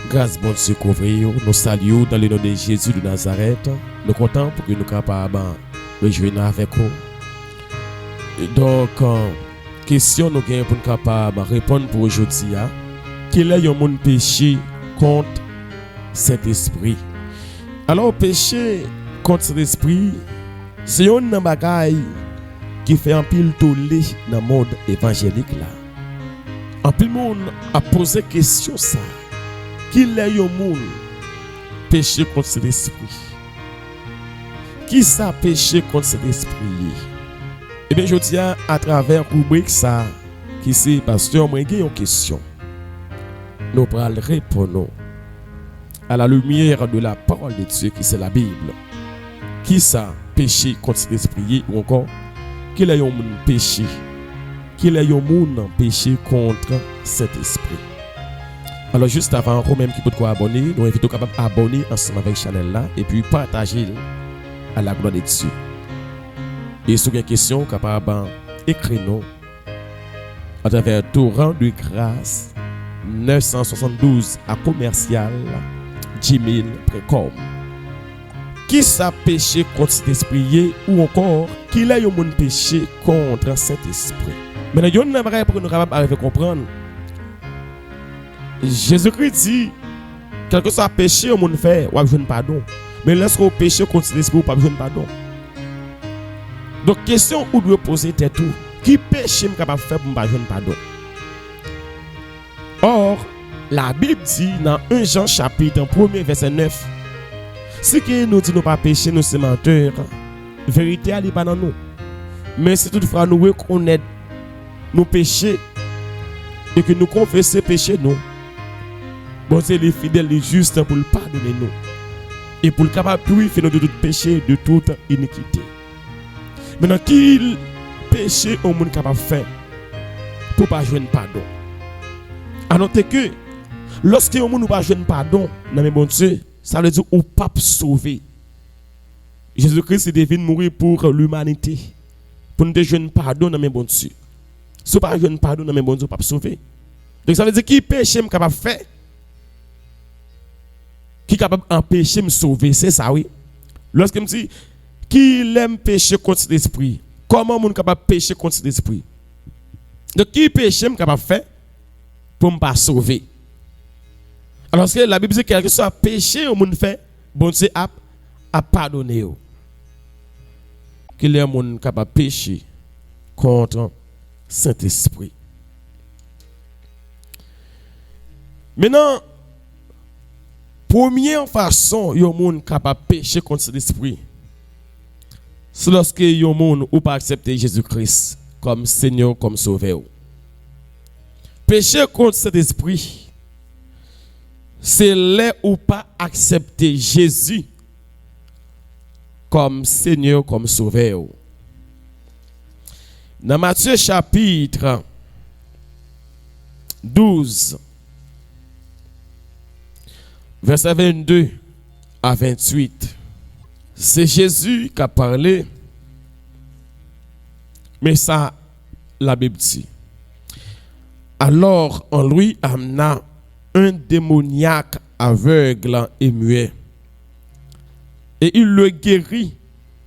Grâce bon Dieu couvrir, nous saluons dans le nom de Jésus de Nazareth. Nous comptons pour que nous capables de rejoindre avec vous. Et donc, question nous gagnons pour nous capables de répondre pour aujourd'hui. Quel est mon péché contre cet esprit? Alors, péché contre cet esprit, c'est une bagaille qui fait un pile tollé dans le monde évangélique là. Un pile monde a posé question ça. Qui est le monde péché contre cet esprit? Qui ça péché contre cet esprit? Eh bien, je tiens à travers la rubrique ça, qui c'est pasteur, moi j'ai une question. Nous allons répondre à la lumière de la parole de Dieu, qui c'est la Bible. Qui ça péché contre cet esprit? Ou encore, qui est le monde péché? Qui est le monde péché contre cet esprit? Alors juste avant, vous même qui peut abonner, nous invitons capable abonner ensemble avec Chanel là et puis partager à la gloire de Dieu. Et si vous avez une question, capable écrire nous à travers torrent de grâce 972 à commercial gmail.com. Qui ça péché contre cet esprit ou encore qui l'a eu mon péché contre cet esprit? Maintenant, il y a une vraie pour nous capable de comprendre. Jésus-Christ dit, quel que soit le péché au monde fait, on a besoin de pardon. Mais lorsqu'on péché contre l'esprit, on n'a pas besoin de pardon. Donc, question où doit poser tête tout. Qui péché est capable de faire pour ne pas besoin de pardon? Or, la Bible dit dans 1 Jean chapitre 1 verset 9, si que nous disons pas péché, nous sommes menteurs, vérité n'est pas dans nous. Mais si toutefois nous reconnaissons nos péchés et que nous confessons péché nous, bon Dieu est fidèle et juste pour le pardonner nous et pour le capable de purifier nous de tout péché, de toute iniquité. Maintenant, qui péché au monde capable de faire pour pas joindre pardon? À noter que lorsque au monde ne pas joindre pardon, non mais bon Dieu, ça veut dire ou pas sauver. Jésus-Christ est devenu mourir pour l'humanité, pour nous joindre pardon, non mais bon Dieu. Si pas joindre pardon, non mais bon Dieu, pas sauver. Donc ça veut dire qui péché est capable de faire? Qui est capable d'empêcher me sauver, c'est ça, oui. Lorsque je me dis, qui l'aime pécher contre l'esprit? Comment on est capable de pécher contre l'esprit? Donc, qui péché est capable de faire pour ne pas sauver? Alors que la Bible dit que quel que soit péché au monde fait, bon Dieu a pardonné. Qui est capable de pécher contre Saint-Esprit? Maintenant, première façon yon moun capable pécher contre l'esprit, c'est lorsque yon moun ou pas accepter Jésus-Christ comme Seigneur, comme Sauveur. Pécher contre cet esprit, c'est là ou pas accepter Jésus comme Seigneur, comme Sauveur. Dans Matthieu chapitre 12, verset 22 à 28. C'est Jésus qui a parlé, mais ça, la Bible dit. Alors, on lui amena un démoniaque aveugle et muet. Et il le guérit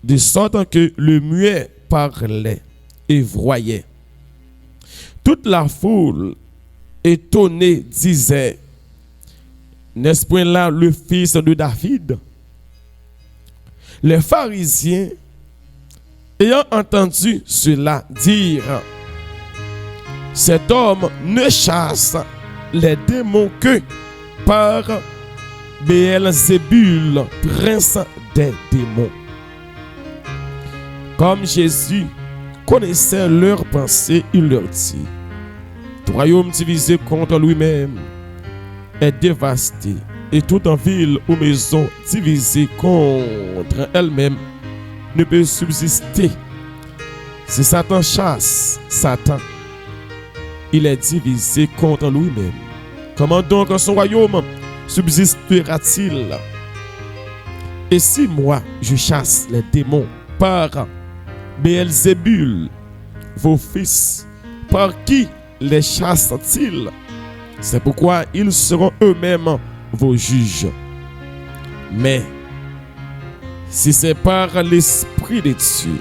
de sorte que le muet parlait et voyait. Toute la foule, étonnée, disait, n'est-ce point là le fils de David? Les pharisiens, ayant entendu cela, dirent, cet homme ne chasse les démons que par Béelzébul, prince des démons. Comme Jésus connaissait leurs pensées, il leur dit, le royaume divisé contre lui-même est dévastée, et toute ville ou maison divisée contre elle-même ne peut subsister. Si Satan chasse Satan, il est divisé contre lui-même. Comment donc son royaume subsistera-t-il? Et si moi je chasse les démons par Béelzébul, vos fils, par qui les chassent-ils? C'est pourquoi ils seront eux-mêmes vos juges. Mais si c'est par l'Esprit de Dieu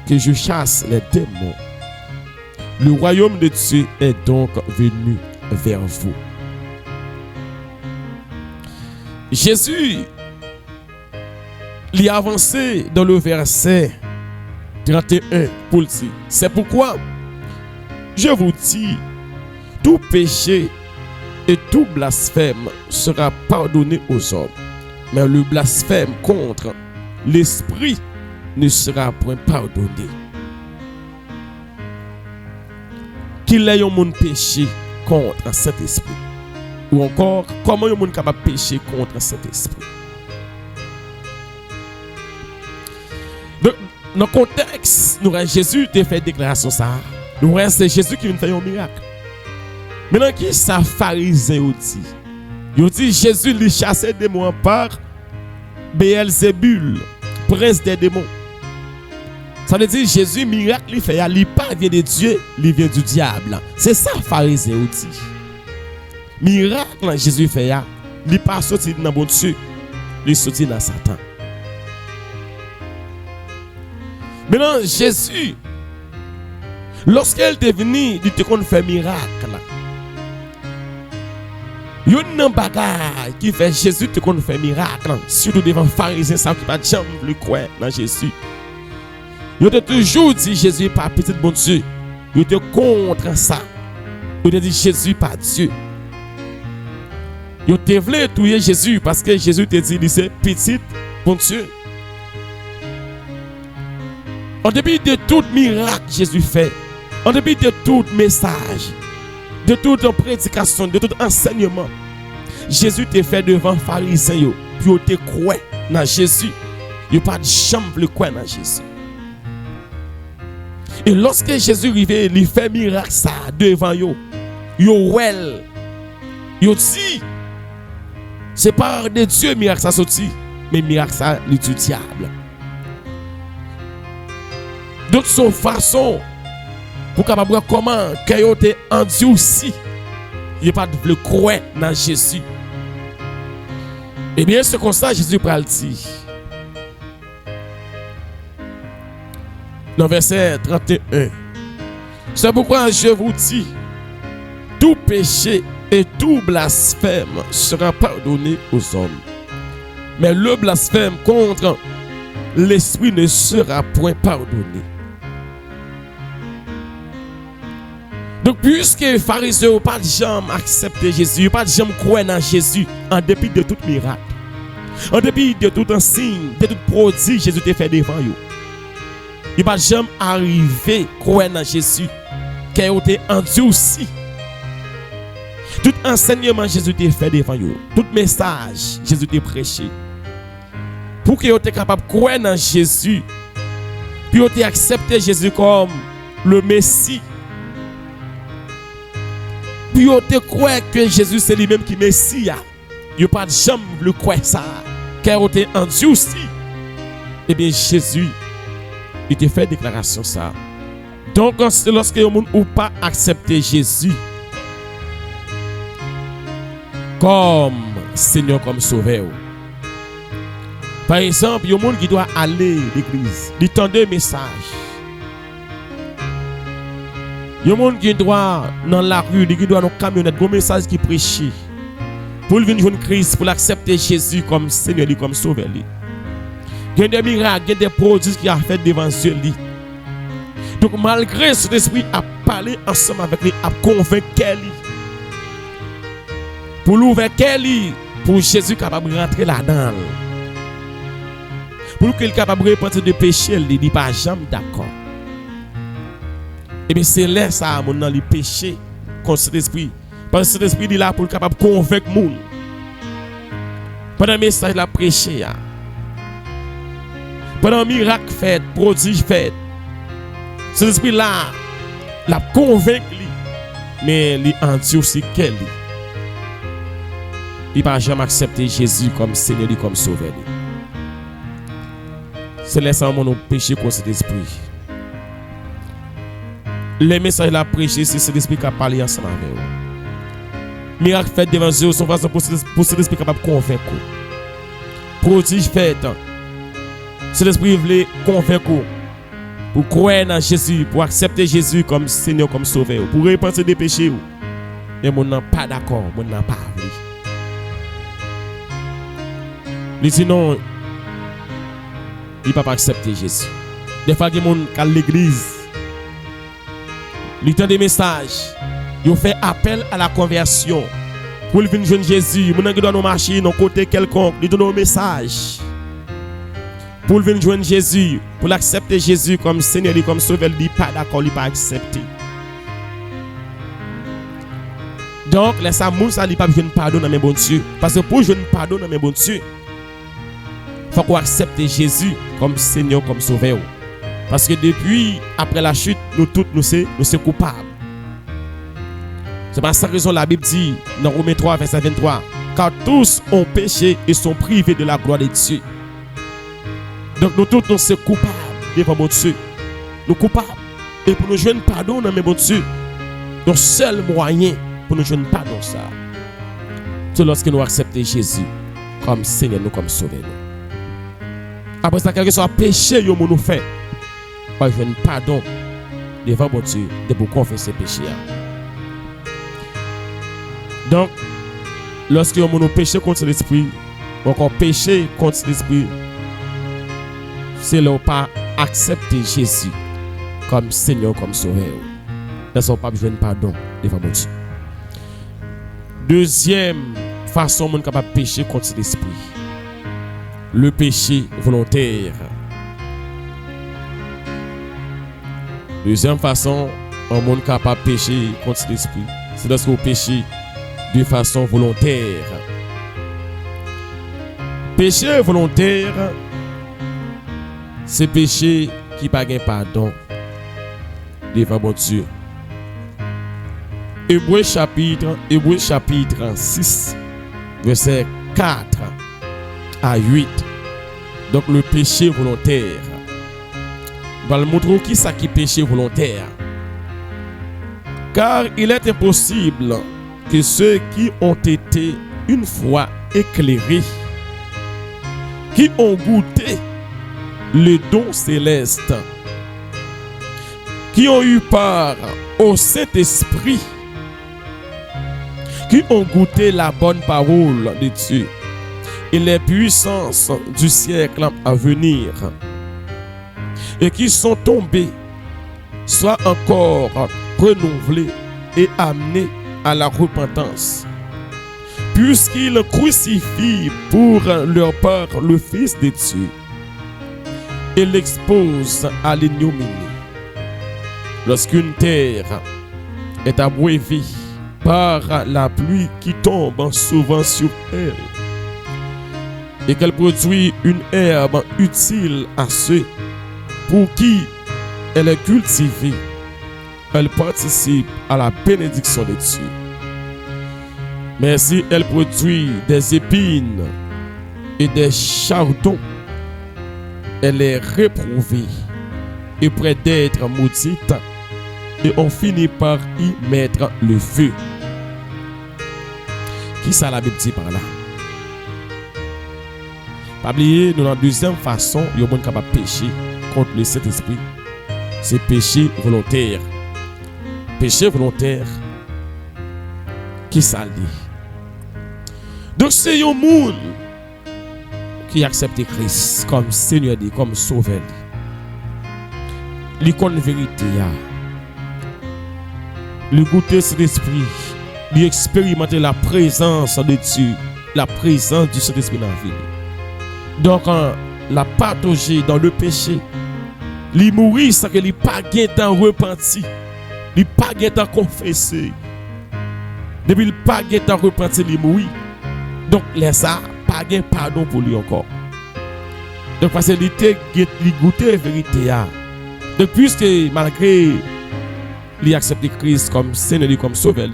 que je chasse les démons, le royaume de Dieu est donc venu vers vous. Jésus l'y a avancé dans le verset 31 pour le dire. C'est pourquoi je vous dis, tout péché et tout blasphème sera pardonné aux hommes, mais le blasphème contre l'Esprit ne sera point pardonné. Qu'il ait un monde péché contre cet esprit, ou encore comment un monde capable de pécher contre cet esprit. Dans le contexte, nous Jésus a fait déclaration ça. Nous c'est Jésus qui vient faire un miracle. Maintenant qui ça pharisien dit? Il dit Jésus lui chassait des démons par Béelzébul, prince des démons. Ça veut dire Jésus miracle il fait, il pas vient de Dieu, il vient du diable. C'est ça pharisien dit. Miracle Jésus fait, il pas sorti dans bon Dieu, il sorti dans Satan. Maintenant, Jésus, lorsqu'il est venu, il te qu'on fait miracle. Il y a un bagage qui fait Jésus te qu'on fait miracle. Surtout devant les pharisiens, ça qui va jamais le croire dans Jésus. Il a toujours dit Jésus n'est pas petit bon Dieu. Il était contre ça. Il a dit Jésus pas Dieu. Il a voulu tuer Jésus parce que Jésus te dit c'est petit bon Dieu. En dépit de tout miracle que Jésus fait, en dépit de tout message, de toute prédication, de tout enseignement, Jésus te fait devant les pharisiens, puis te croit dans Jésus. Il n'y a pas de chambre le croire dans Jésus. Et lorsque Jésus arrive, il fait miracle ça devant eux. Il dit, c'est par de Dieu miracle ça sorti, mais miracle ça le du diable. Donc, son façon pour capable comment qu'il était endurci, il n'est pas de le croire dans Jésus. Eh bien, ce constat, Jésus peut le dire. Dans verset 31, c'est pourquoi je vous dis, tout péché et tout blasphème sera pardonné aux hommes. Mais le blasphème contre l'Esprit ne sera point pardonné. Donc, puisque les pharisiens n'ont pas de jamais accepté Jésus, n'ont pas de jamais croire dans Jésus, en dépit de tout miracle, en dépit de tout un signe, de tout prodige, Jésus t'a fait devant eux. Ils n'ont pas jamais arrivé à croire dans Jésus, qui a été endurci. Tout enseignement, Jésus t'a fait devant eux. Tout message, Jésus t'a prêché. Pour qu'ils soient capables de croire dans Jésus, puis ils ont accepté Jésus comme le Messie. Puis on te croit que Jésus c'est lui-même qui est Messie. Il n'y a pas de jamais le croire ça. Car on te endurci. Eh bien Jésus, il te fait déclaration ça. Donc lorsque le monde n'a pas accepté Jésus comme Seigneur, comme Sauveur. Par exemple, il y a un monde qui doit aller à l'église, il tend des messages. Il y a des gens qui doivent dans la rue, qui doivent dans la camionnette, un message qui prêche. Pour venir jouer Christ, pour accepter Jésus comme Seigneur, comme Sauveur. Il y a des miracles, il y a des produits qui ont fait devant Dieu. Donc malgré cet esprit a parlé ensemble avec lui, a convaincu lui. Pour l'ouvrir lui, pour Jésus capable de rentrer là-dedans. Pour qu'il soit capable de repentir de péché, il n'est pas jamais d'accord. Et bien c'est là ça, mon dans le péché contre cet esprit. Parce que cet esprit est là pour être capable de convaincre les gens. Pendant le message la prêché, pendant le miracle fait, prodige fait, cet esprit là, la convainc lui, mais il endure aussi qu'elle. Il ne va jamais accepter Jésus comme Seigneur, comme Sauveur. C'est là ça, mon péché contre cet esprit. Les messages la prêché, c'est cet esprit qui a parlé ensemble avec vous. Miracle fait devant eux, son façon pour cet esprit capable de convaincre. Prodige fait. Cet esprit voulait convaincre. Pour croire dans Jésus, pour accepter Jésus comme Seigneur, comme Sauveur, pour repentir des péchés. Et mon n'a pas d'accord, mon n'a pas envie. Il dit non, il ne peut pas accepter Jésus. Des fois, il y a des gens qui à l'église, ils ont des messages, ils ont fait appel à la conversion. Pour venir joindre Jésus, ils doivent nous marcher dans côté quelconque, ils donnent un message. Pour venir joindre Jésus, pour accepter Jésus comme Seigneur et comme Sauveur, il n'est pas d'accord, il n'est pas accepté. Donc, les amours, ça ne pas besoin de pardon dans mes bons Dieu. Parce que pour jouer pardon dans mes bons Dieu, il faut qu'on accepte Jésus comme Seigneur, comme Sauveur. Parce que depuis, après la chute, nous tous, nous sommes coupables. C'est pour cette raison la Bible dit, dans Romains 3, verset 23, car tous ont péché et sont privés de la gloire de Dieu. Donc nous tous, nous sommes coupables devant mon Dieu. Nous sommes coupables. Et pour nous joindre pardon dans mes bons Dieu, le seul moyen pour nous joindre pardon, ça, c'est lorsque nous acceptons Jésus comme Seigneur, nous comme Sauveur. Après ça, quel que soit le péché que nous faisons, nous joindre pardon devant mon Dieu, de pour confesser le péché. Donc, lorsque nous péchons contre l'esprit, ou encore péché contre l'esprit, c'est là où pas accepter Jésus comme Seigneur, comme Sauveur. Là, ça pas besoin de pardon devant mon Dieu. Deuxième façon de capable pécher contre l'esprit, le péché volontaire. Deuxième façon, un monde capable de pécher contre l'esprit, c'est lorsqu'on péche de façon volontaire. Péché volontaire, c'est péché qui n'a pas pardon devant mon Dieu. Hébreux chapitre 6, verset 4 à 8. Donc le péché volontaire. On va le montrer qui c'est qui péché volontaire. Car il est impossible que ceux qui ont été une fois éclairés, qui ont goûté le don céleste, qui ont eu part au Saint-Esprit, qui ont goûté la bonne parole de Dieu et les puissances du siècle à venir, et qui sont tombés, soient encore renouvelés et amenés à la repentance, puisqu'ils crucifient pour leur part le Fils de Dieu et l'exposent à l'ignominie. Lorsqu'une terre est abreuvée par la pluie qui tombe souvent sur elle, et qu'elle produit une herbe utile à ceux pour qui elle est cultivée, elle participe à la bénédiction de Dieu. Mais si elle produit des épines et des chardons, elle est réprouvée et près d'être maudite, et on finit par y mettre le feu. Qui ça la Bible dit par là? Pas oublier, nous, dans la deuxième façon, il y a un monde capable de pécher contre le Saint-Esprit. C'est péché volontaire. Péché volontaire. Qui ça dit? Donc c'est un monde qui accepte Christ comme Seigneur, comme Sauveur. Il connaît la vérité. Il goûter cet esprit. Il expérimenter la présence de Dieu. La présence du Saint-Esprit dans la vie. Donc, la patauger dans le péché, il mourit sans qu'il n'ait pas de temps repenti, il n'a pas de temps confessé. Depuis il n'a pas de temps repenti, il mourit. Donc, laisse ça, pas de pardon pour lui encore. Donc, parce qu'il a goûté la vérité. Donc, puisque malgré il a accepté Christ comme Seigneur, comme Sauveur,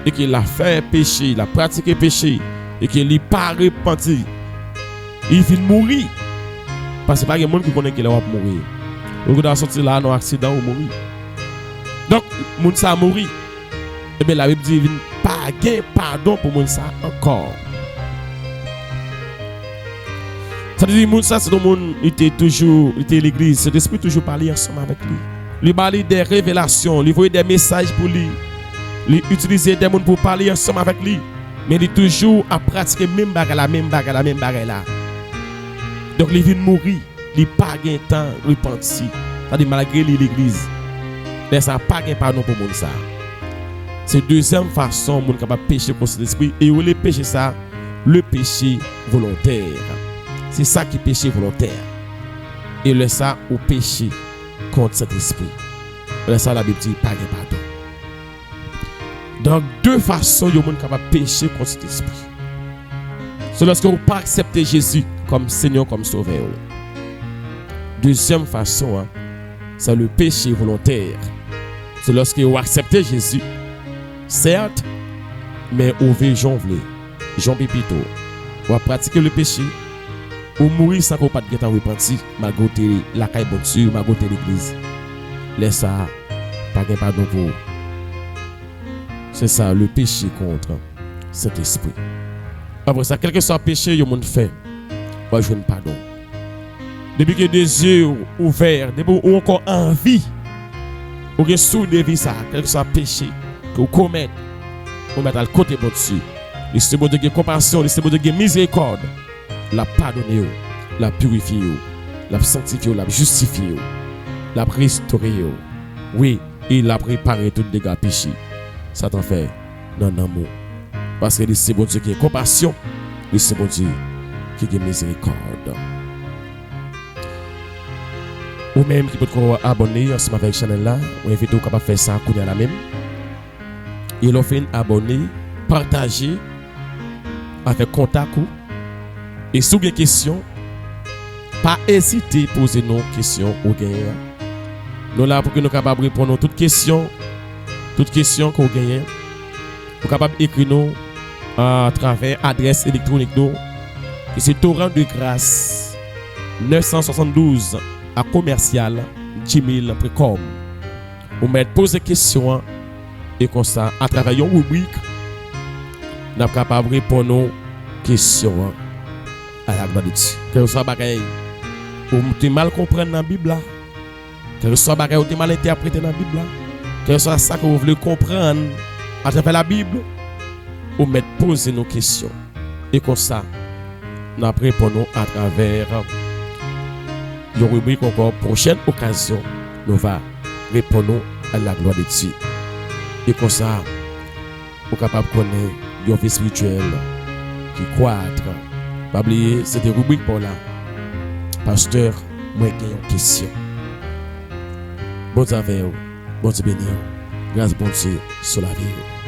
et qu'il a fait péché, il a pratiqué péché, et qu'il n'a pas repenti, il finit mourir. Parce que pas de monde qui connaît qu'il va mourir. Donc il sorti là dans un accident ou mourir. Donc monde ça mourir. Et bien la Bible dit il ne pas pas de pardon pour moun ça encore. Ça veut dire moun ça c'est le monde était l'église, c'est l'esprit toujours parler ensemble avec lui. Lui parler des révélations, lui voyer des messages pour lui. Lui utiliser des monde pour parler ensemble avec lui. Mais il est toujours à pratiquer même bagarre là. Donc il vient mourir, il pas gain temps repentir. Ça dit malgré l'église. Mais ça pas gain pardon pour monde ça. C'est deuxième façon moun capable pécher contre l'esprit et le péché ça, le péché volontaire. C'est ça qui est péché volontaire. Et le ça au péché contre cet esprit. Le ça la Bible dit pas gain pardon. Donc deux façons yo moun capable pécher contre cet esprit. C'est lorsque vous pas accepter Jésus comme Seigneur, comme Sauveur. Deuxième façon, hein, c'est le péché volontaire. C'est lorsque vous acceptez Jésus, certes, mais vous voulez Jean Pépito. Vous pratiquer le péché, ou mourir sans qu'on pas de temps repentir, malgré la caille bonne sûre, malgré l'église. Laisse ça, pas de pardon pour vous. C'est ça, le péché contre cet esprit. Après ça, quel que soit le péché, il y a monde fait. Moi, je ne pardon. Depuis que des yeux ouverts, depuis ou encore envie, ou que sous des vies ça, quel que soit le péché que vous commettez, vous mettez à côté de dessus. Laissez bon Dieu de compassion, laissez bon Dieu de miséricorde, la pardonner, la purifier, la sanctifier, la justifier, la restaurer. Oui, il a préparé tout dégâts péché. Ça t'en fait dans l'amour. Parce que c'est bon Dieu qui est compassion, c'est bon Dieu qui est miséricorde. Ou même qui peut être abonné ensemble avec la chaîne là, on invite à faire ça à la même. Et l'on fait abonner, partager, avec contact. Et si vous avez des questions, pas hésiter à poser nos questions ou gagner. Nous là pour que nous soyons capables de répondre à toutes questions que vous gagnez. Vous êtes capable d'écrire nous à travers l'adresse électronique nous. C'est torrent de grâce 972 à commercial gmail.com. Vous mettez poser des questions et comme ça, à travers une rubrique, nous sommes capables de répondre aux questions à la gloire de Dieu. Que ce soit bagaille, vous mal comprendre dans la Bible, que ce soit bagaille, vous mal interpréter dans la Bible, que ce soit ça que vous voulez comprendre à travers la Bible, vous mettez poser nos questions. Et comme ça, nous répondons à travers une rubrique encore. Prochaine occasion, nous allons répondre à la gloire de Dieu. Et comme ça, vous êtes capable de connaître une vie spirituelle qui croître. Pas oublier, c'est des rubriques pour là. Pasteur, moi j'ai une question. Bon Dieu avec vous, bon Dieu béni, grâce bon Dieu sur la vie.